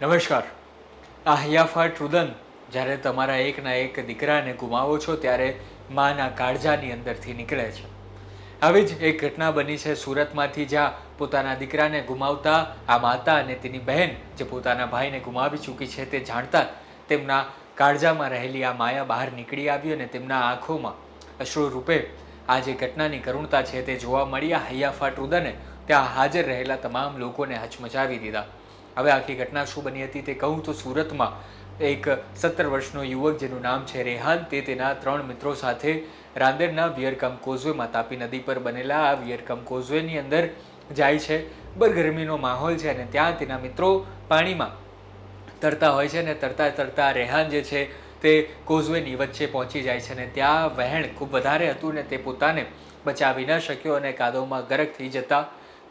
નમસ્કાર. આ હૈયાફાટ રુદન જ્યારે તમારા એકના એક દીકરાને ગુમાવો છો ત્યારે માના કાળજાની અંદરથી નીકળે છે. આવી જ એક ઘટના બની છે સુરતમાંથી, જ્યાં પોતાના દીકરાને ગુમાવતા આ માતા અને તેની બહેન જે પોતાના ભાઈને ગુમાવી ચૂકી છે તે જાણતા તેમના કાળજામાં રહેલી આ માયા બહાર નીકળી આવી અને તેમના આંખોમાં અશ્રુ રૂપે આ જે ઘટનાની કરુણતા છે તે જોવા મળી. આ હૈયાફાટ રુદને ત્યાં હાજર રહેલા તમામ લોકોને હચમચાવી દીધા. હવે આખી ઘટના શું બની હતી તે કહું તો સુરતમાં એક 17 વર્ષનો યુવક જેનું નામ છે રેહાન, તે તેના 3 મિત્રો સાથે રાંદેરના વિયરકમ કોઝવેમાં તાપી નદી પર બનેલા આ વિયરકમ કોઝવેની અંદર જાય છે. ગરમીનો માહોલ છે અને ત્યાં તેના મિત્રો પાણીમાં તરતા હોય છે અને તરતા તરતા રેહાન જે છે તે કોઝવેની વચ્ચે પહોંચી જાય છે અને ત્યાં વહેણ ખૂબ વધારે હતું ને તે પોતાને બચાવી ન શક્યો અને કાદવમાં ગરક થઈ જતા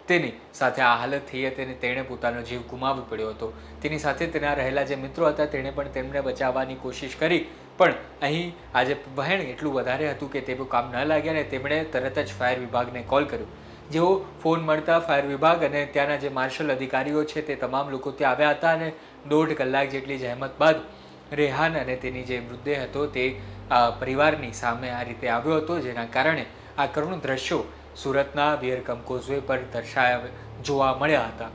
તેની સાથે આ હાલત થઈ હતી અને તેણે પોતાનો જીવ ગુમાવવો પડ્યો હતો. તેની સાથે તેના રહેલા જે મિત્રો હતા તેણે પણ તેમને બચાવવાની કોશિશ કરી, પણ અહીં આજે વહેણ એટલું વધારે હતું કે તેનું કામ ન લાગ્યા અને તેમણે તરત જ ફાયર વિભાગને કોલ કર્યો. જેવો ફોન મળતા ફાયર વિભાગ અને ત્યાંના જે માર્શલ અધિકારીઓ છે તે તમામ લોકો ત્યાં આવ્યા હતા અને 1.5 કલાક જેટલી જહેમત બાદ રેહાન અને તેની જે મૃતદેહ હતો તે પરિવારની સામે આ રીતે આવ્યો હતો, જેના કારણે આ કરુણ દ્રશ્યો સુરતના વિયરકમ કોઝવે પર જોવા મળ્યા હતા.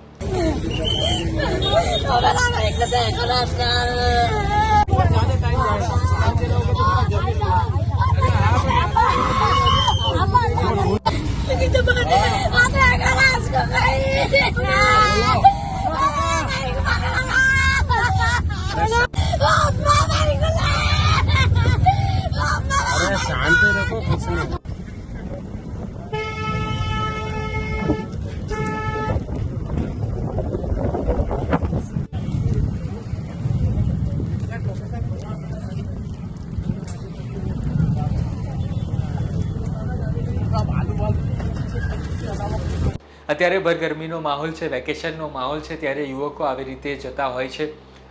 અત્યારે ભરગરમીનો માહોલ છે, વેકેશનનો માહોલ છે, ત્યારે યુવકો આવી રીતે જતા હોય છે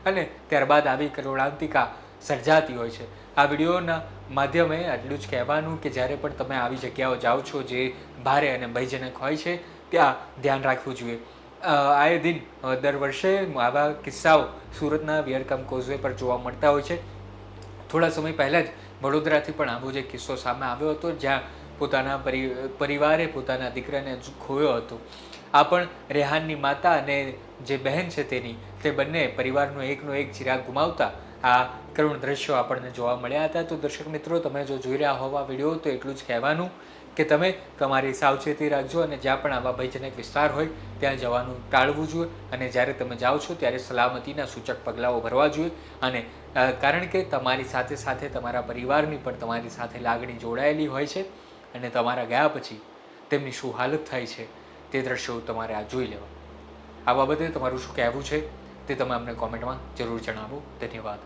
અને ત્યારબાદ આવી કરુણાંતિકા સર્જાતી હોય છે. આ વિડીયોના માધ્યમે આટલું જ કહેવાનું કે જ્યારે પણ તમે આવી જગ્યાઓ જાઓ છો જે ભારે અને ભયજનક હોય છે ત્યાં ધ્યાન રાખવું જોઈએ. આએ દિન દર વર્ષે આવા કિસ્સાઓ સુરતના વિયરકમ કોઝવે પર જોવા મળતા હોય છે. થોડા સમય પહેલાં જ વડોદરાથી પણ આવો જ એક કિસ્સો સામે આવ્યો હતો, જ્યાં પોતાના પરિવારે પોતાના દીકરાને ખોયો હતો. આ પણ રેહાનની માતા અને જે બહેન છે તે બંને પરિવારનો એકનો એક ચિરાગ ગુમાવતા આ કરુણ દ્રશ્યો આપણને જોવા મળ્યા હતા. તો દર્શક મિત્રો, તમે જો જોઈ રહ્યા હોવા વિડીયો તો એટલું જ કહેવાનું કે તમે તમારી સાવચેતી રાખજો અને જ્યાં પણ આવા ભયજનક વિસ્તાર હોય ત્યાં જવાનું ટાળવું જોઈએ અને જ્યારે તમે જાઓ છો ત્યારે સલામતીના સૂચક પગલાઓ ભરવા જોઈએ. અને કારણ કે તમારી સાથે સાથે તમારા પરિવારની પણ તમારી સાથે લાગણી જોડાયેલી હોય છે અને તમારા ગયા પછી તેમની શું હાલત થાય છે તે દ્રશ્યો તમારે આ જોઈ લેવા. આ બાબતે તમારું શું કહેવું છે તે તમે અમને કોમેન્ટમાં જરૂર જણાવો. ધન્યવાદ.